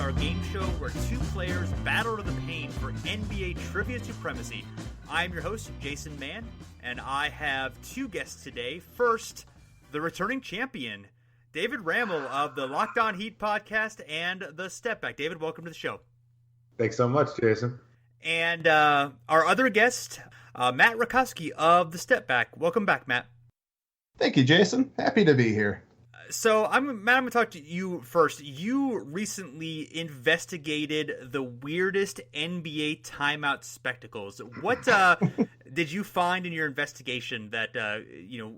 our game show where two players battle to the pain for NBA trivia supremacy. I'm your host, Jason Mann, and I have two guests today. First, the returning champion, David Ramil of the Locked On Heat podcast and the Step Back. David, welcome to the show. Thanks so much, Jason. And our other guest, Matt Rutkowski of the Step Back. Welcome back, Matt. Thank you, Jason. Happy to be here. So, Matt, I'm going to talk to you first. You recently investigated the weirdest NBA timeout spectacles. What did you find in your investigation that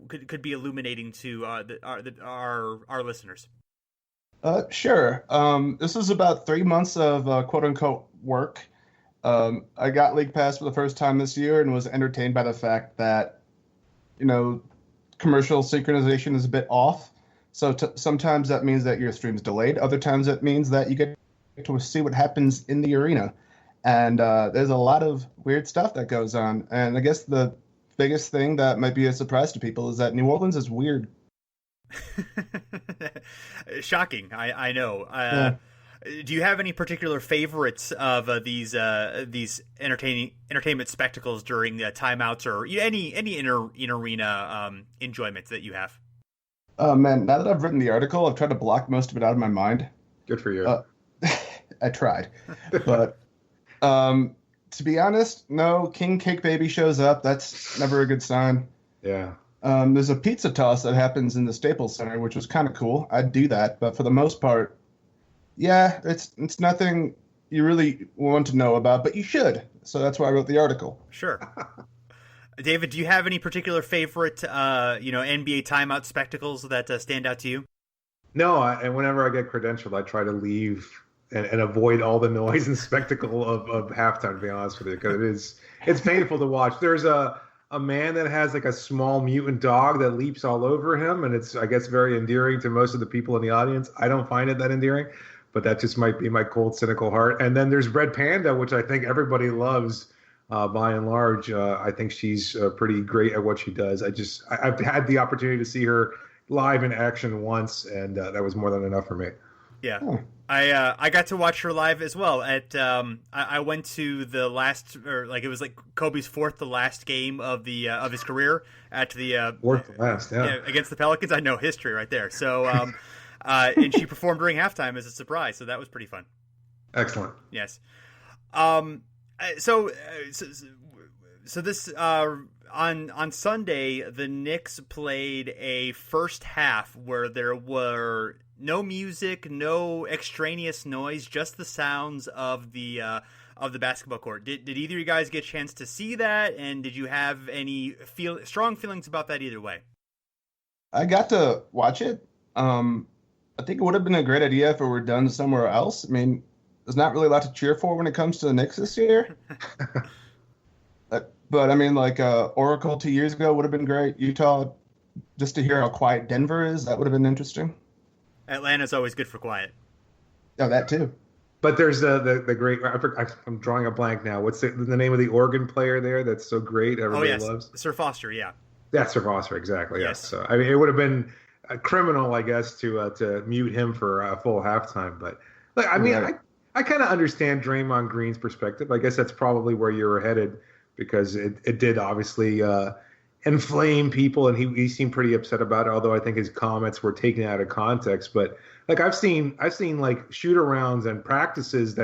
could be illuminating to our listeners? Sure. This was about 3 months of quote unquote work. I got League Pass for the first time this year and was entertained by the fact that, commercial synchronization is a bit off. So sometimes that means that your stream's delayed. Other times it means that you get to see what happens in the arena. And there's a lot of weird stuff that goes on. And I guess the biggest thing that might be a surprise to people is that New Orleans is weird. Shocking, I know. Yeah. Do you have any particular favorites of these entertainment spectacles during timeouts, or any in-arena enjoyments that you have? Man, now that I've written the article, I've tried to block most of it out of my mind. Good for you. I tried. But to be honest, no, King Cake Baby shows up. That's never a good sign. Yeah. There's a pizza toss that happens in the Staples Center, which was kind of cool. I'd do that. But for the most part, yeah, it's nothing you really want to know about, but you should. So that's why I wrote the article. Sure. David, do you have any particular favorite, NBA timeout spectacles that stand out to you? No, and whenever I get credentialed, I try to leave and avoid all the noise and spectacle of halftime, to be honest with you, because it's painful to watch. There's a man that has like a small mutant dog that leaps all over him, and it's, I guess, very endearing to most of the people in the audience. I don't find it that endearing, but that just might be my cold, cynical heart. And then there's Red Panda, which I think everybody loves. By and large, I think she's pretty great at what she does. I've had the opportunity to see her live in action once, and that was more than enough for me. Yeah, I got to watch her live as well. I went to the last, it was like Kobe's fourth to last game of his career at the fourth to last, yeah, against the Pelicans. I know history right there. So, and she performed during halftime as a surprise, so that was pretty fun. Excellent. Yes. So this on Sunday, the Knicks played a first half where there were no music, no extraneous noise, just the sounds of the basketball court. Did either of you guys get a chance to see that, and did you have any strong feelings about that either way? I got to watch it. I think it would have been a great idea if it were done somewhere else. I mean, there's not really a lot to cheer for when it comes to the Knicks this year. But I mean, Oracle 2 years ago would have been great. Utah, just to hear how quiet Denver is, that would have been interesting. Atlanta's always good for quiet. Oh, that too. But there's the great, I'm drawing a blank now. What's the name of the organ player there that's so great everybody loves? Sir Foster, yeah. Yeah, Sir Foster, exactly, yes. Yes. So, I mean, it would have been a criminal, I guess, to mute him for a full halftime. But, I kind of understand Draymond Green's perspective. I guess that's probably where you were headed, because it did obviously inflame people, and he seemed pretty upset about it, although I think his comments were taken out of context. But I've seen like shoot-arounds and practices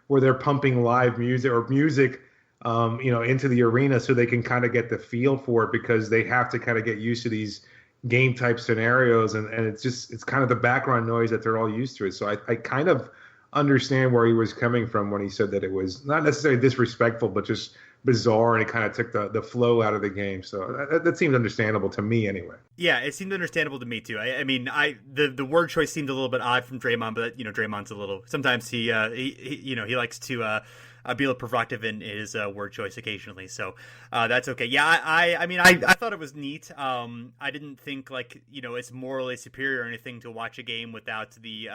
where they're pumping live music or music into the arena so they can kind of get the feel for it, because they have to kind of get used to these game type scenarios, and it's kind of the background noise that they're all used to. So I kind of understand where he was coming from when he said that it was not necessarily disrespectful, but just bizarre, and it kind of took the flow out of the game. So that seemed understandable to me anyway. Yeah, it seemed understandable to me too. I mean, the word choice seemed a little bit odd from Draymond, but Draymond's a little, sometimes he likes to be a little provocative in his word choice occasionally, so that's okay. Yeah, I mean, I thought it was neat. I didn't think it's morally superior or anything to watch a game without the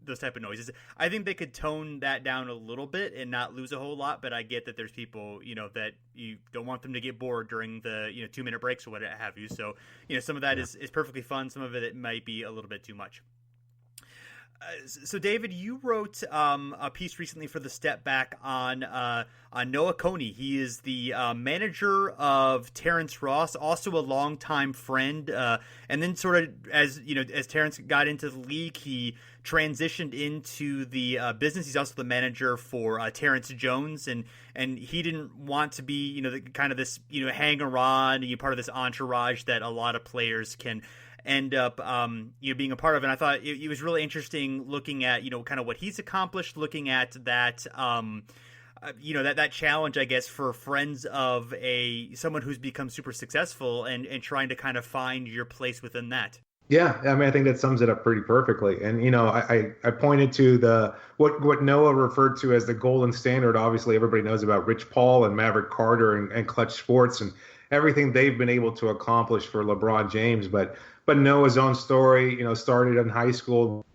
those type of noises. I think they could tone that down a little bit and not lose a whole lot, but I get that there's people that you don't want them to get bored during the 2-minute breaks or what have you. So some of that is perfectly fun. Some of it might be a little bit too much. So, David, you wrote a piece recently for the Step Back on Noah Coney. He is the manager of Terrence Ross, also a longtime friend. And then, sort of as Terrence got into the league, he transitioned into the business. He's also the manager for Terrence Jones, and he didn't want to be the kind of this hanger on, part of this entourage that a lot of players can end up being a part of. And I thought it was really interesting looking at kind of what he's accomplished, looking at that that challenge, I guess, for friends of someone who's become super successful and trying to kind of find your place within that. Yeah, I mean, I think that sums it up pretty perfectly. And I pointed to what Noah referred to as the golden standard. Obviously, everybody knows about Rich Paul and Maverick Carter and Clutch Sports and everything they've been able to accomplish for LeBron James. But Noah's own story, started in high school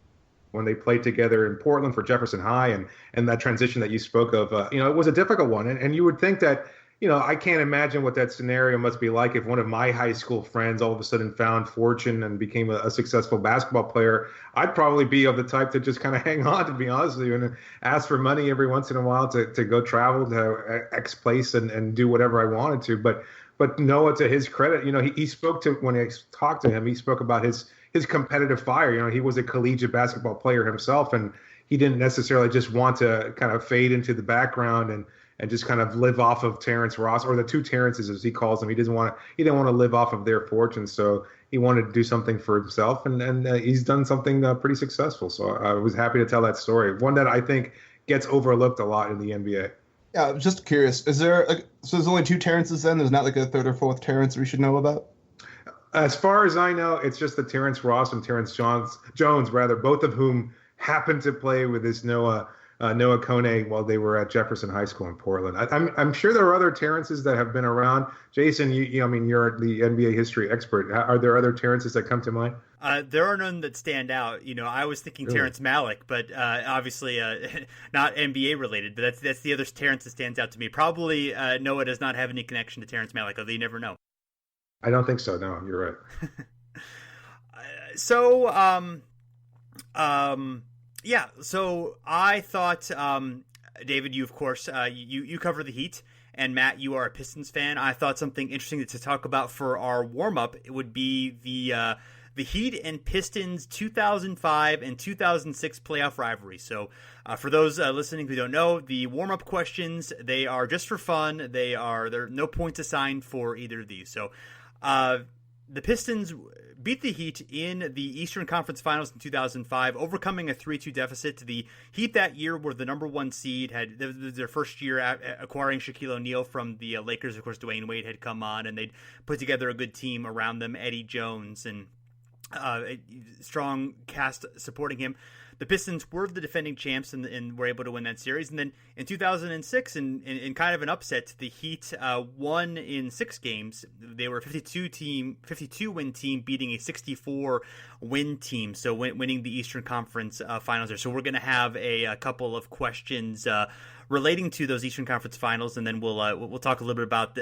when they played together in Portland for Jefferson High, and that transition that you spoke of, it was a difficult one. And you would think that, I can't imagine what that scenario must be like if one of my high school friends all of a sudden found fortune and became a successful basketball player. I'd probably be of the type to just kind of hang on, to be honest with you, and ask for money every once in a while to go travel to X place and do whatever I wanted to. But Noah, to his credit, he spoke to, when I talked to him, he spoke about his competitive fire. He was a collegiate basketball player himself, and he didn't necessarily just want to kind of fade into the background and just kind of live off of Terrence Ross, or the two Terrences as he calls them. He didn't want to live off of their fortunes, so he wanted to do something for himself, and he's done something pretty successful. So I was happy to tell that story, one that I think gets overlooked a lot in the NBA. Yeah, I'm just curious. Is there so there's only two Terrences then? There's not like a third or fourth Terrence we should know about? As far as I know, it's just the Terrence Ross and Terrence Jones, both of whom happened to play with this Noah Coney while they were at Jefferson High School in Portland. I'm sure there are other Terrences that have been around. Jason, you're the NBA history expert. Are there other Terrences that come to mind? There are none that stand out. I was thinking really? Terrence Malick, but obviously not NBA related. But that's the other Terrence that stands out to me. Probably Noah does not have any connection to Terrence Malick, although you never know. I don't think so. No, you're right. So I thought, David, you of course you cover the Heat, and Matt, you are a Pistons fan. I thought something interesting to talk about for our warm up would be the Heat and Pistons 2005 and 2006 playoff rivalry. So for those listening who don't know, the warm up questions, they are just for fun. There are no points assigned for either of these. So the Pistons beat the Heat in the Eastern Conference Finals in 2005, overcoming a 3-2 deficit. The Heat that year were the number one seed. This was their first year acquiring Shaquille O'Neal from the Lakers. Of course, Dwayne Wade had come on, and they'd put together a good team around them, Eddie Jones, and a strong cast supporting him. The Pistons were the defending champs and were able to win that series. And then in 2006, in kind of an upset, the Heat won in 6 games. They were a 52-win team beating a 64-win team, so winning the Eastern Conference Finals there. So we're going to have a couple of questions relating to those Eastern Conference Finals, and then we'll talk a little bit about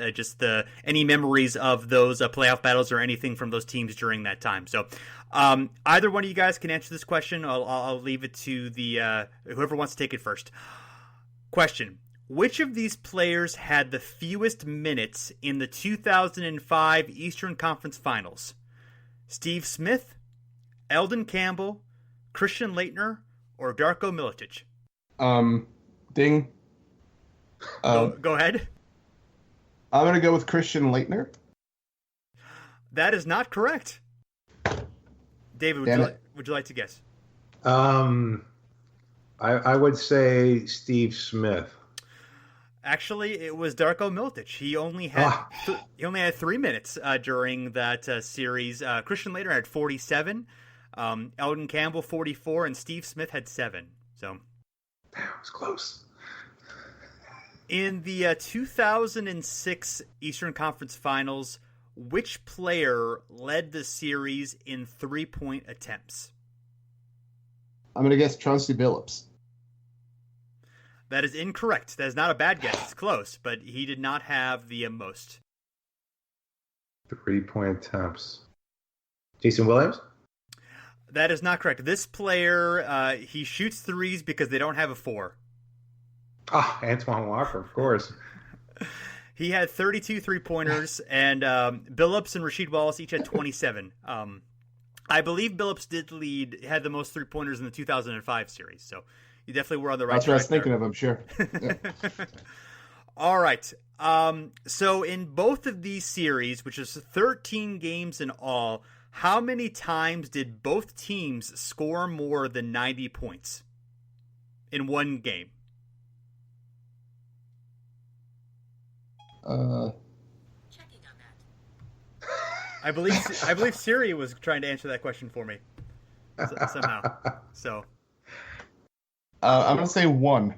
any memories of those playoff battles or anything from those teams during that time. So either one of you guys can answer this question. I'll leave it to the whoever wants to take it first. Question: which of these players had the fewest minutes in the 2005 Eastern Conference Finals? Steve Smith, Eldon Campbell, Christian Laettner, or Darko Milicic? Ding. Go ahead. I'm going to go with Christian Laettner. That is not correct. David, would you like to guess? I would say Steve Smith. Actually, it was Darko Milicic. He only had 3 minutes during that series. Christian Laettner had 47, Eldon Campbell 44, and Steve Smith had 7. So, damn, it was close. In the 2006 Eastern Conference Finals, which player led the series in 3-point attempts? I'm going to guess Chauncey Billups. That is incorrect. That is not a bad guess. It's close, but he did not have the most. 3-point attempts. Jason Williams? That is not correct. This player, he shoots threes because they don't have a 4. Ah, Antoine Walker, of course. He had 32 three-pointers, and Billups and Rasheed Wallace each had 27. I believe Billups had the most three-pointers in the 2005 series, so you definitely were on the right track. That's what I was thinking of, I'm sure. Yeah. All right. So in both of these series, which is 13 games in all, how many times did both teams score more than 90 points in one game? Checking on that. I believe Siri was trying to answer that question for me somehow. So I'm going to say 1.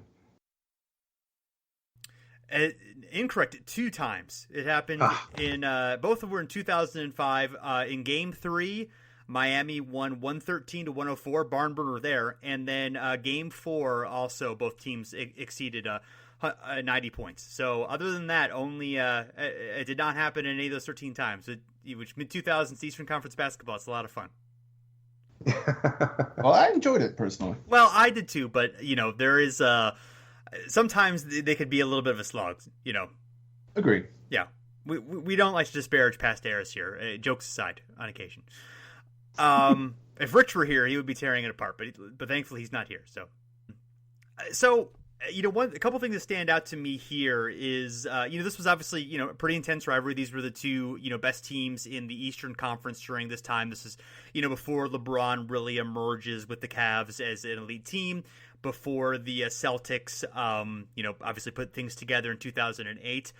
Incorrect. 2 times. It happened in both of them were in 2005. In Game 3, Miami won 113-104. Barn burner there, and then Game 4 also both teams exceeded 90 points. So other than that, only it did not happen in any of those 13 times. Which mid-2000s Eastern Conference basketball, it's a lot of fun. Well, I enjoyed it personally. Well, I did too, but there is sometimes they could be a little bit of a slog. Agreed. Yeah, we don't like to disparage past eras here. Jokes aside, on occasion. If Rich were here, he would be tearing it apart. But thankfully, he's not here. So a couple things that stand out to me here is this was obviously a pretty intense rivalry. These were the two best teams in the Eastern Conference during this time. This is before LeBron really emerges with the Cavs as an elite team. Before the Celtics, obviously put things together in 2008.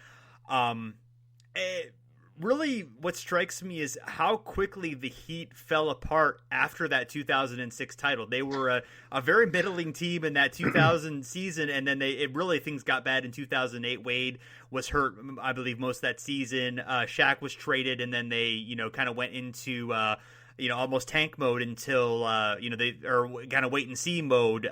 Really, what strikes me is how quickly the Heat fell apart after that 2006 title. They were a very middling team in that 2000 season, and then things got bad in 2008. Wade was hurt, I believe, most of that season. Shaq was traded, and then they, kind of went into almost tank mode until they kind of wait and see mode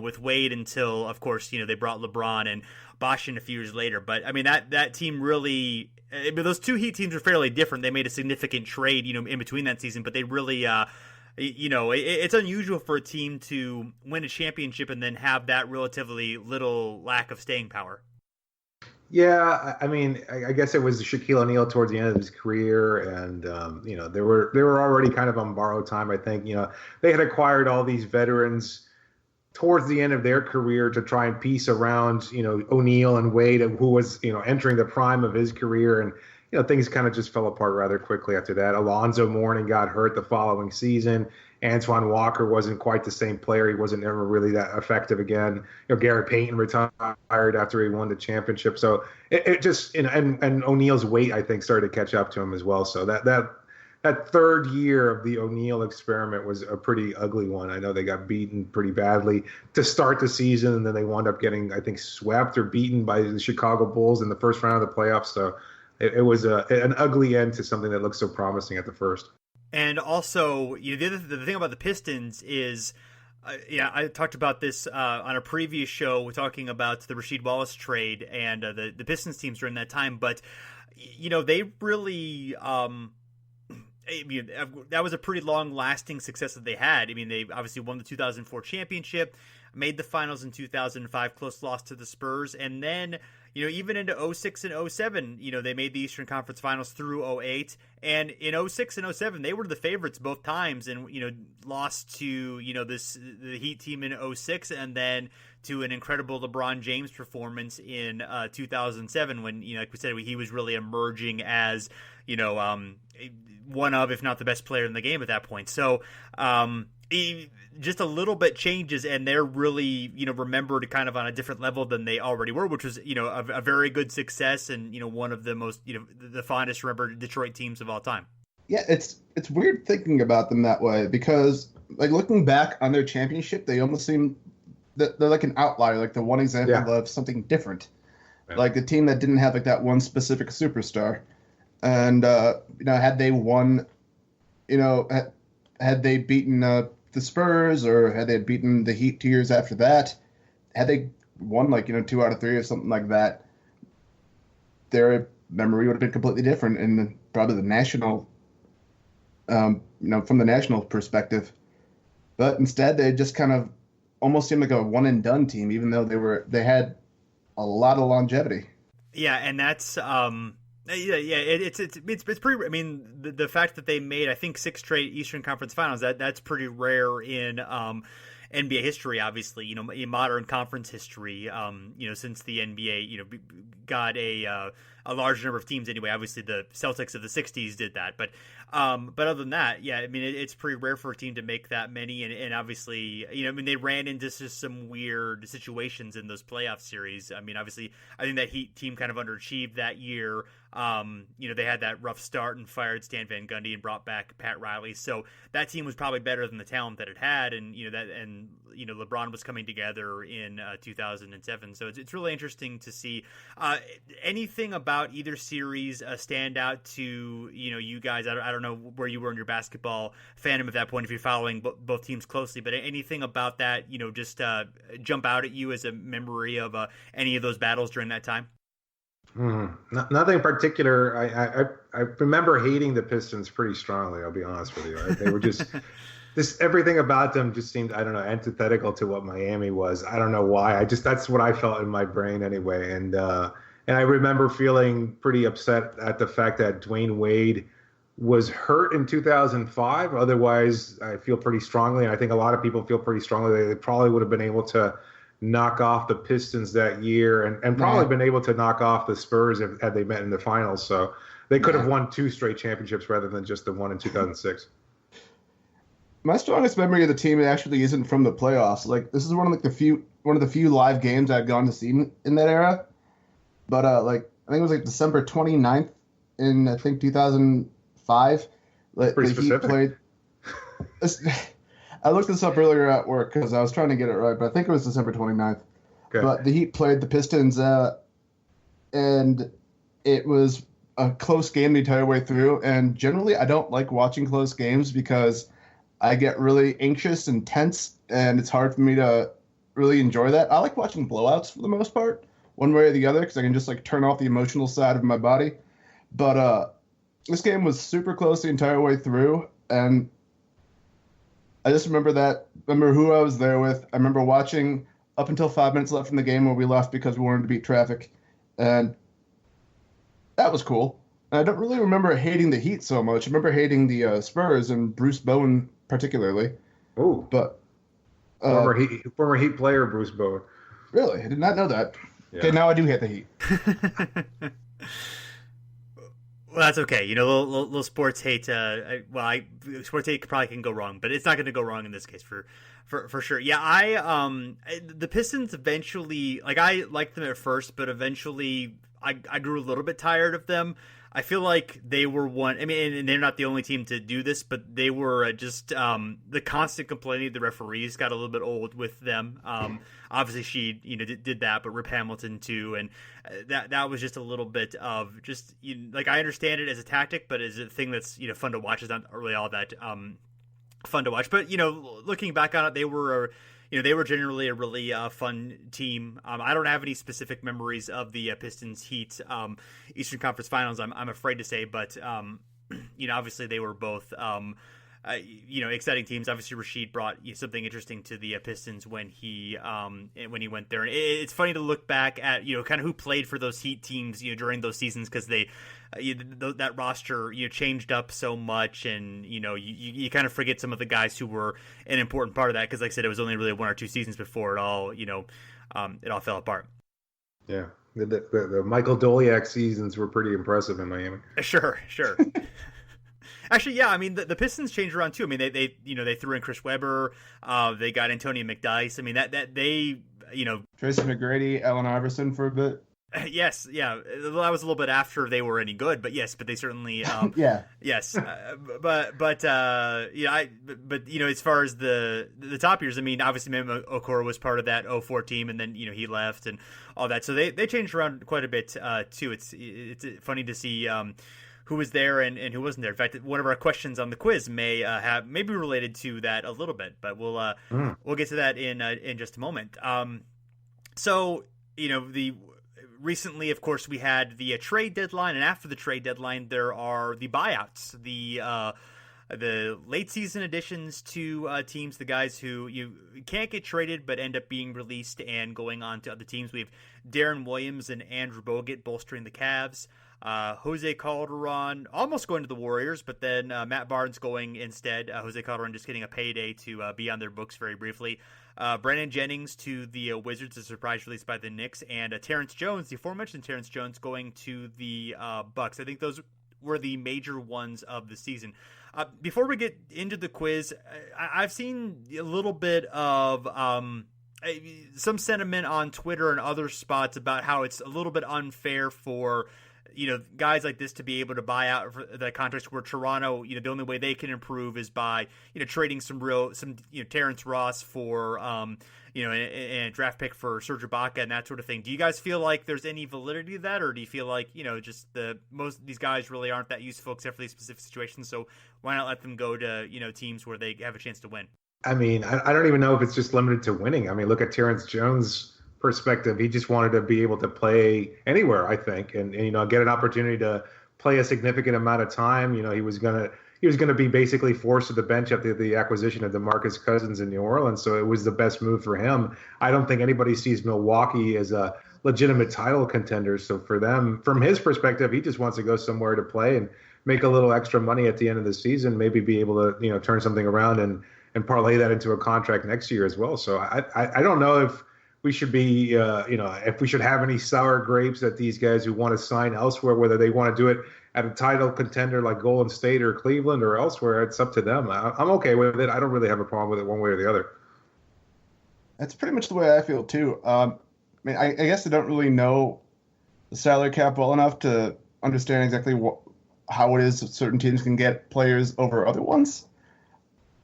with Wade until, of course, they brought LeBron and Bosh in a few years later. But I mean that team really, those two Heat teams are fairly different. They made a significant trade in between that season, but they really it's unusual for a team to win a championship and then have that relatively little lack of staying power. Yeah, I mean, I guess it was Shaquille O'Neal towards the end of his career, and they were already kind of on borrowed time. I think they had acquired all these veterans towards the end of their career to try and piece around O'Neal and Wade, who was entering the prime of his career, and things kind of just fell apart rather quickly after that. Alonzo Mourning got hurt the following season. Antoine Walker wasn't quite the same player. He wasn't ever really that effective again. Gary Payton retired after he won the championship. So it just and O'Neal's weight, I think, started to catch up to him as well. So that third year of the O'Neal experiment was a pretty ugly one. I know they got beaten pretty badly to start the season, and then they wound up getting, I think, swept or beaten by the Chicago Bulls in the first round of the playoffs. So it was an ugly end to something that looked so promising at the first. And also, the thing about the Pistons is, I talked about this on a previous show. We're talking about the Rasheed Wallace trade and the Pistons teams during that time. But, they really, that was a pretty long-lasting success that they had. I mean, they obviously won the 2004 championship, made the finals in 2005, close loss to the Spurs, and then even into 06 and 07, they made the Eastern Conference Finals through 08, and in 06 and 07, they were the favorites both times, and lost to the Heat team in 06, and then to an incredible LeBron James performance in 2007 when like we said, he was really emerging as one of, if not the best player in the game at that point. So just a little bit changes, and they're really remembered kind of on a different level than they already were, which was a very good success and one of the most the fondest remembered Detroit teams of all time. Yeah, it's weird thinking about them that way, because like looking back on their championship, they almost seem that they're like an outlier, like the one example of something different, like a team that didn't have like that one specific superstar. And had they won, had they beaten the Spurs, or had they beaten the Heat 2 years after that, had they won 2 out of 3 or something like that, their memory would have been completely different, and probably the national from the national perspective. But instead, they just kind of almost seemed like a one and done team, even though they had a lot of longevity. Yeah, and that's it's pretty. I mean, the fact that they made, I think, 6 straight Eastern Conference Finals, that's pretty rare in NBA history. Obviously, in modern conference history, since the NBA, got a large number of teams anyway. Obviously, the Celtics of the '60s did that, but other than that, yeah, I mean, it's pretty rare for a team to make that many, and obviously, they ran into just some weird situations in those playoff series. I mean, obviously, I think that Heat team kind of underachieved that year. They had that rough start and fired Stan Van Gundy and brought back Pat Riley, so that team was probably better than the talent that it had, and LeBron was coming together in 2007. So it's really interesting to see. Anything about either series stand out to you guys? I don't know where you were in your basketball fandom at that point if you're following both teams closely, but anything about that just jump out at you as a memory of any of those battles during that time? Nothing particular. I remember hating the Pistons pretty strongly. I'll be honest with you. They were just everything about them just seemed, I don't know, antithetical to what Miami was. I don't know why. That's what I felt in my brain anyway. And I remember feeling pretty upset at the fact that Dwayne Wade was hurt in 2005. Otherwise, I feel pretty strongly, and I think a lot of people feel pretty strongly, they probably would have been able to knock off the Pistons that year and probably been able to knock off the Spurs had they met in the finals. So they could have won 2 straight championships rather than just the one in 2006. My strongest memory of the team actually isn't from the playoffs. Like, this is one of the few live games I've gone to see in that era. But I think it was like December 29th in, I think, 2005. Pretty specific. Heat played. I looked this up earlier at work because I was trying to get it right, but I think it was December 29th. Okay. But the Heat played the Pistons, and it was a close game the entire way through. And generally, I don't like watching close games because I get really anxious and tense, and it's hard for me to really enjoy that. I like watching blowouts for the most part, one way or the other, because I can just turn off the emotional side of my body. But this game was super close the entire way through, and I just remember who I was there with. I remember watching up until 5 minutes left in the game where we left because we wanted to beat traffic. And that was cool. And I don't really remember hating the Heat so much. I remember hating the Spurs and Bruce Bowen particularly. Oh. But former Heat player Bruce Bowen. Really? I did not know that. Yeah. Okay, now I do hate the Heat. Well, that's okay. Little sports hate. Sports hate probably can go wrong, but it's not going to go wrong in this case for sure. Yeah, the Pistons eventually, I liked them at first, but eventually I grew a little bit tired of them. I feel like they were one. I mean, and they're not the only team to do this, but they were just the constant complaining of the referees got a little bit old with them. Obviously, she did that, but Rip Hamilton too, and that was just a little bit of just I understand it as a tactic, but as a thing that's fun to watch is not really all that fun to watch. But looking back on it, they were. They were generally a really fun team. I don't have any specific memories of the Pistons Heat Eastern Conference Finals, I'm afraid to say, but obviously they were both exciting teams. Obviously Rasheed brought something interesting to the Pistons when he went there. And it's funny to look back at kind of who played for those Heat teams during those seasons, because they that roster changed up so much, and you kind of forget some of the guys who were an important part of that, because like I said, it was only really 1 or 2 seasons before it all fell apart. Yeah, the Michael Doliak seasons were pretty impressive in Miami. Sure. Actually, yeah. I mean, the Pistons changed around too. I mean, they threw in Chris Webber. They got Antonio McDyess. I mean, that they Tracy McGrady, Allen Iverson for a bit. Yes, yeah. That was a little bit after they were any good, but yes, but they certainly yeah. Yes, but as far as the top years, I mean, obviously Memo Okoro was part of that '04 team, and then he left and all that, so they changed around quite a bit too. It's funny to see who was there and who wasn't there. In fact, one of our questions on the quiz may be related to that a little bit, but we'll get to that in just a moment. Recently, of course, we had the trade deadline, and after the trade deadline, there are the buyouts. the late season additions to teams, the guys who you can't get traded but end up being released and going on to other teams. We have Darren Williams and Andrew Bogut bolstering the Cavs. Jose Calderon almost going to the Warriors, but then Matt Barnes going instead. Jose Calderon just getting a payday to be on their books very briefly. Brandon Jennings to the Wizards, a surprise release by the Knicks, and Terrence Jones, the aforementioned Terrence Jones, going to the Bucks. I think those were the major ones of the season. Before we get into the quiz, I've seen a little bit of some sentiment on Twitter and other spots about how it's a little bit unfair for guys like this to be able to buy out for the contracts, where Toronto, the only way they can improve is by, trading some Terrence Ross for, and a draft pick for Serge Ibaka and that sort of thing. Do you guys feel like there's any validity to that, or do you feel like, just most of these guys really aren't that useful except for these specific situations? So why not let them go to, teams where they have a chance to win? I mean, I don't even know if it's just limited to winning. I mean, look at Terrence Jones' perspective. He just wanted to be able to play anywhere, I think, and get an opportunity to play a significant amount of time. He was gonna be basically forced to the bench after the acquisition of DeMarcus Cousins in New Orleans, so it was the best move for him. I don't think anybody sees Milwaukee as a legitimate title contender. So for them, from his perspective, he just wants to go somewhere to play and make a little extra money at the end of the season, maybe be able to turn something around and parlay that into a contract next year as well. So I don't know if we should be, if we should have any sour grapes at these guys who want to sign elsewhere, whether they want to do it at a title contender like Golden State or Cleveland or elsewhere. It's up to them. I'm okay with it. I don't really have a problem with it one way or the other. That's pretty much the way I feel too. I guess I don't really know the salary cap well enough to understand exactly how it is that certain teams can get players over other ones.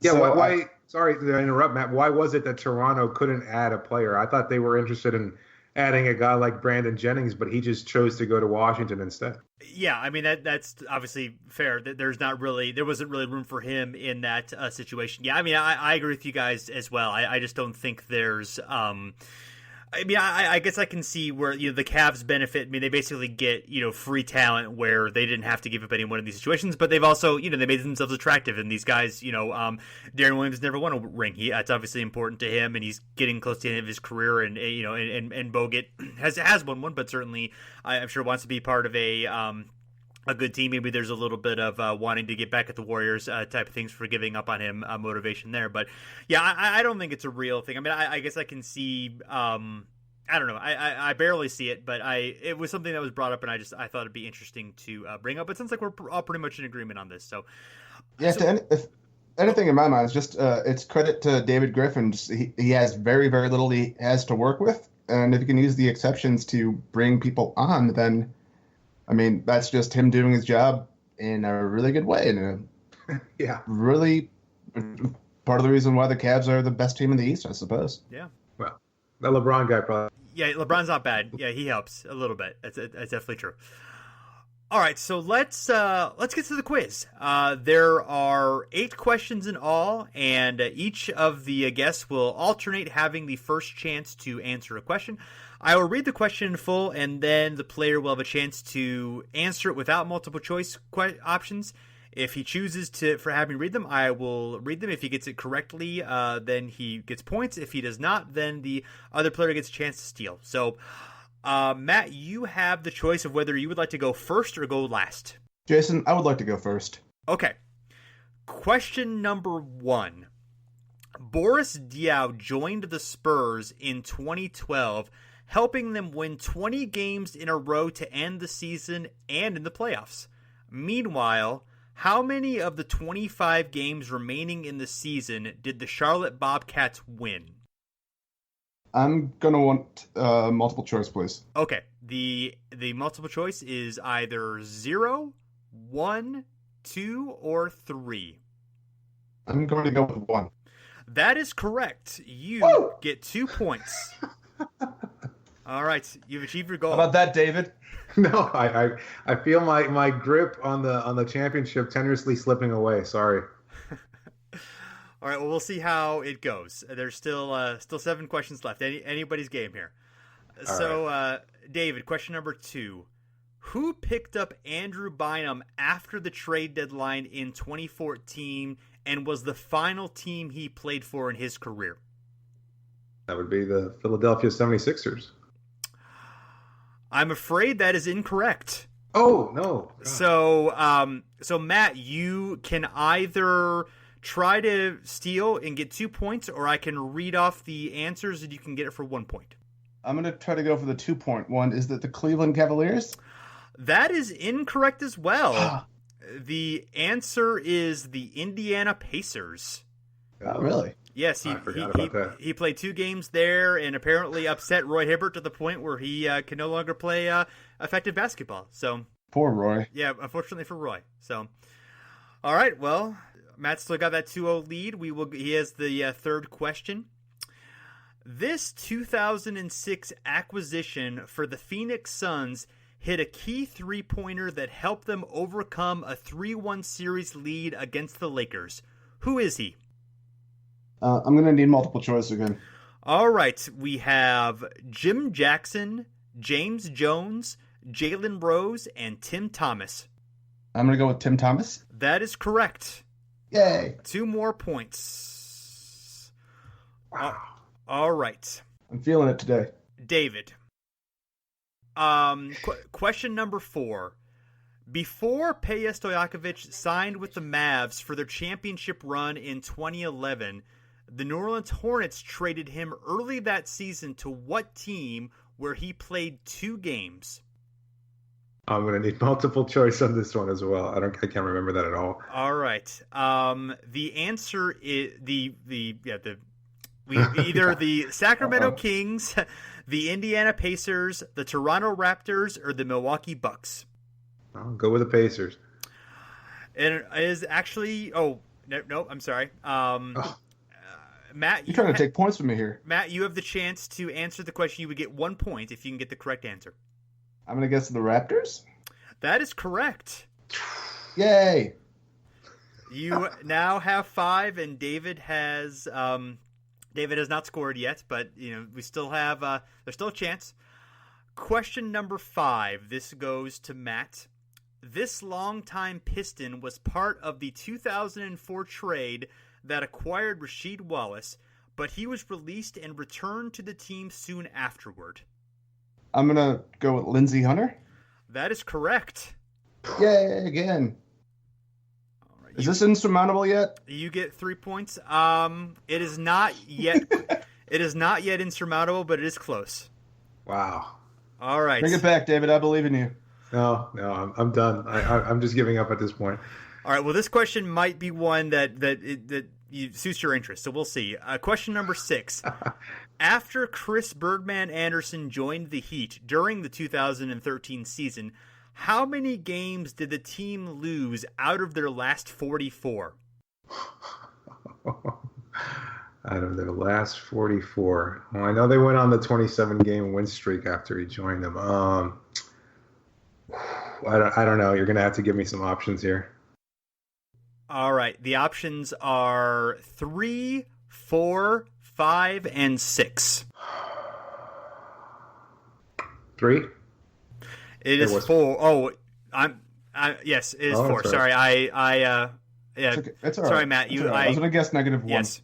Yeah, so why? Sorry to interrupt, Matt. Why was it that Toronto couldn't add a player? I thought they were interested in adding a guy like Brandon Jennings, but he just chose to go to Washington instead. Yeah, I mean that's obviously fair. There wasn't really room for him in that situation. Yeah, I mean I agree with you guys as well. I just don't think there's. I guess I can see where the Cavs benefit. I mean, they basically get free talent where they didn't have to give up anyone in these situations, but they've also they made themselves attractive. And these guys, Darren Williams never won a ring. It's obviously important to him, and he's getting close to the end of his career. And and Bogut has won one, but certainly I'm sure wants to be part of a good team. Maybe there's a little bit of wanting to get back at the Warriors type of things for giving up on him, motivation there. But yeah, I don't think it's a real thing. I mean, I guess I can see. I don't know. I barely see it, but it was something that was brought up, and I thought it'd be interesting to bring up. It sounds like we're all pretty much in agreement on this. So yeah, if anything in my mind, it's just it's credit to David Griffin. He has very, very little he has to work with, and if you can use the exceptions to bring people on, then. I mean, that's just him doing his job in a really good way. And really part of the reason why the Cavs are the best team in the East, I suppose. Yeah. Well, that LeBron guy probably. Yeah, LeBron's not bad. Yeah, he helps a little bit. That's definitely true. All right, so let's get to the quiz. There are 8 questions in all, and each of the guests will alternate having the first chance to answer a question. I will read the question in full, and then the player will have a chance to answer it without multiple choice options. If he chooses for having me read them, I will read them. If he gets it correctly, then he gets points. If he does not, then the other player gets a chance to steal. So, Matt, you have the choice of whether you would like to go first or go last. Jason, I would like to go first. Okay. Question number 1. Boris Diaw joined the Spurs in 2012, helping them win 20 games in a row to end the season and in the playoffs. Meanwhile, how many of the 25 games remaining in the season did the Charlotte Bobcats win? I'm going to want multiple choice, please. Okay. The multiple choice is either 0, 1, 2, or 3. I'm going to go with 1. That is correct. You get 2 points. All right, you've achieved your goal. How about that, David? No, I feel my grip on the championship tenuously slipping away. Sorry. All right, well, we'll see how it goes. There's still 7 questions left. Anybody's game here. So, David, question number 2: Who picked up Andrew Bynum after the trade deadline in 2014 and was the final team he played for in his career? That would be the Philadelphia 76ers. I'm afraid that is incorrect. Oh, no. So Matt, you can either try to steal and get 2 points, or I can read off the answers and you can get it for 1 point. I'm going to try to go for the 2-point one. Is that the Cleveland Cavaliers? That is incorrect as well. The answer is the Indiana Pacers. Oh, really? Yes, I forgot about that. He played 2 games there and apparently upset Roy Hibbert to the point where he can no longer play effective basketball. So Poor Roy. yeah, unfortunately for Roy. So, all right, well, Matt still got that 2-0 lead. He has the third question. This 2006 acquisition for the Phoenix Suns hit a key three-pointer that helped them overcome a 3-1 series lead against the Lakers. Who is he? I'm going to need multiple choice again. All right, we have Jim Jackson, James Jones, Jalen Rose, and Tim Thomas. I'm going to go with Tim Thomas. That is correct. Yay. 2 more points. Wow. All right, I'm feeling it today. David. Question number 4. Before Peja Stojakovic signed with the Mavs for their championship run in 2011, the New Orleans Hornets traded him early that season to what team where he played 2 games? I'm going to need multiple choice on this one as well. I can't remember that at all. All right. The answer is either the Sacramento Kings, the Indiana Pacers, the Toronto Raptors, or the Milwaukee Bucks. I'll go with the Pacers. And it is actually. Oh no, I'm sorry. Matt, You're trying to take points from me here. Matt, you have the chance to answer the question. You would get 1 point if you can get the correct answer. I'm going to guess the Raptors. That is correct. Yay. You now have 5, and David has not scored yet, but we still have there's still a chance. Question number 5. This goes to Matt. This longtime Piston was part of the 2004 trade that acquired Rasheed Wallace, but he was released and returned to the team soon afterward. I'm going to go with Lindsey Hunter. That is correct. Yay, again. All right, Is this insurmountable yet? You get 3 points. It is not yet. It is not yet insurmountable, but it is close. Wow. All right. Bring it back, David. I believe in you. No, I'm done. I'm just giving up at this point. All right. Well, this question might be one that suits your interest, so we'll see. Question number 6. After Chris Birdman Anderson joined the Heat during the 2013 season, how many games did the team lose out of their last 44? Out of their last 44. Well, I know they went on the 27-game win streak after he joined them. I don't know. You're going to have to give me some options here. All right. The options are 3, 4, 5, and 6. 3? It is 4. Oh, yes, it is 4. That's Sorry, right. yeah. It's all Sorry, right. Matt. It's all right. I was going to guess -1. Yes.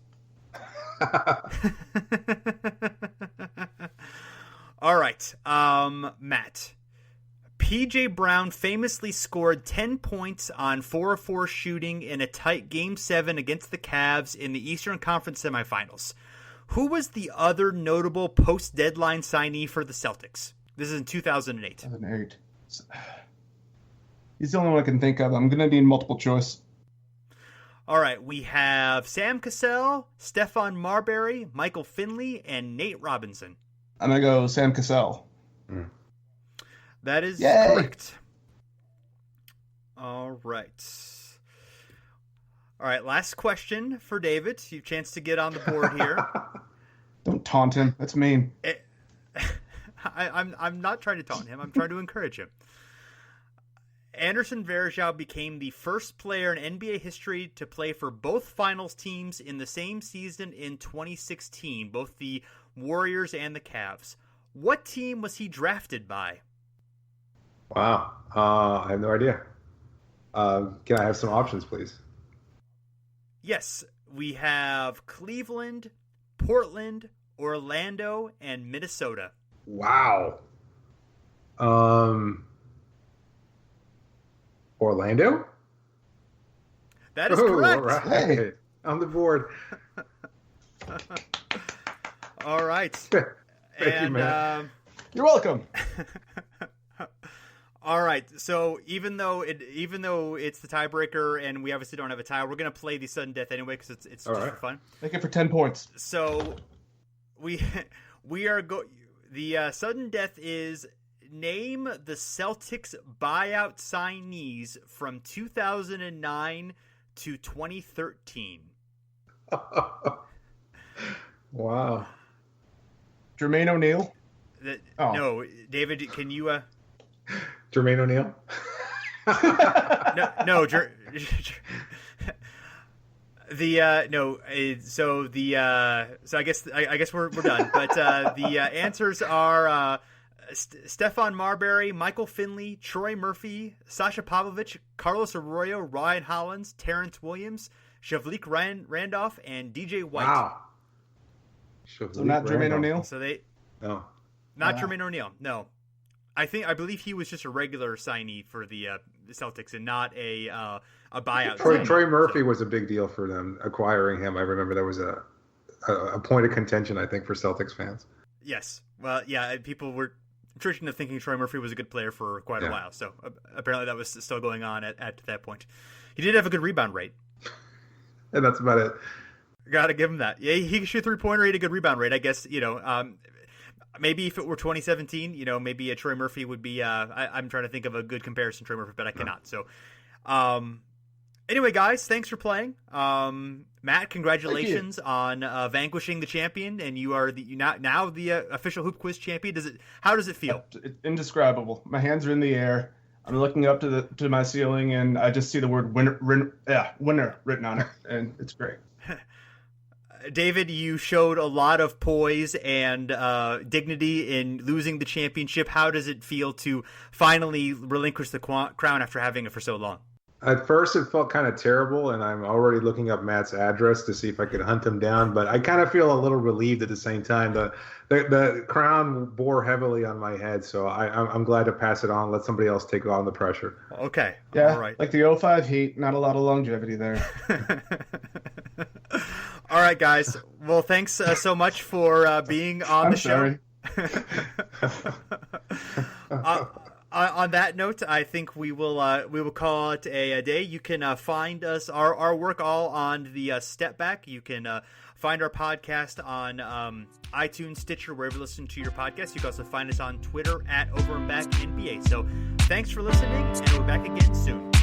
All right, Matt. P.J. Brown famously scored 10 points on 4 of 4 shooting in a tight Game 7 against the Cavs in the Eastern Conference semifinals. Who was the other notable post-deadline signee for the Celtics? This is in 2008. 2008. He's the only one I can think of. I'm going to need multiple choice. All right, we have Sam Cassell, Stephon Marbury, Michael Finley, and Nate Robinson. I'm going to go Sam Cassell. That is Yay. correct. All right. All right, last question for David. You have a chance to get on the board here. Don't taunt him. That's mean. I'm not trying to taunt him. I'm trying to encourage him. Anderson Varejao became the first player in NBA history to play for both finals teams in the same season in 2016, both the Warriors and the Cavs. What team was he drafted by? Wow. I have no idea. Can I have some options, please? Yes, we have Cleveland, Portland, Orlando, and Minnesota. Wow. Orlando? That is correct. All right. Hey. On the board. All right. Thank you, man. You're welcome. All right. So even though it's the tiebreaker and we obviously don't have a tie, we're gonna play the sudden death anyway because it's just right. for fun. Make it for 10 points. So we are the sudden death is name the Celtics buyout signees from 2009 to 2013. Wow. Jermaine O'Neal. No, David, can you? Jermaine O'Neal. No. So I guess we're done. But the answers are Stephon Marbury, Michael Finley, Troy Murphy, Sasha Pavlovich, Carlos Arroyo, Ryan Hollins, Terrence Williams, Shavlik Randolph, and DJ White. Wow. So not Jermaine O'Neal? So they No. not Jermaine O'Neal. No. I believe he was just a regular signee for the Celtics and not a buyout. Troy Murphy was a big deal for them acquiring him. I remember there was a point of contention, I think, for Celtics fans. Yes. Well, yeah, people were traditionally thinking Troy Murphy was a good player for quite a while. So apparently that was still going on at that point. He did have a good rebound rate. And that's about it. Got to give him that. Yeah, he could shoot three-pointer, he had a good rebound rate. I guess, maybe if it were 2017, maybe a Troy Murphy would be. I'm trying to think of a good comparison to Troy Murphy, but I cannot. So, anyway, guys, thanks for playing. Matt, congratulations on vanquishing the champion, and you are now the official Hoop Quiz champion. How does it feel? It's indescribable. My hands are in the air. I'm looking up to my ceiling, and I just see the word winner written on it, and it's great. David, you showed a lot of poise and dignity in losing the championship. How does it feel to finally relinquish the crown after having it for so long? At first, it felt kind of terrible, and I'm already looking up Matt's address to see if I could hunt him down. But I kind of feel a little relieved at the same time. The crown bore heavily on my head, so I'm glad to pass it on. Let somebody else take on the pressure. Okay. Yeah. All right. Like the 05 Heat, not a lot of longevity there. All right, guys. Well, thanks so much for being on the show. On that note, I think we will call it a day. You can find us our work all on the Step Back. You can find our podcast on iTunes, Stitcher, wherever you listen to your podcast. You can also find us on Twitter @OverandBackNBA. So thanks for listening, and we'll be back again soon.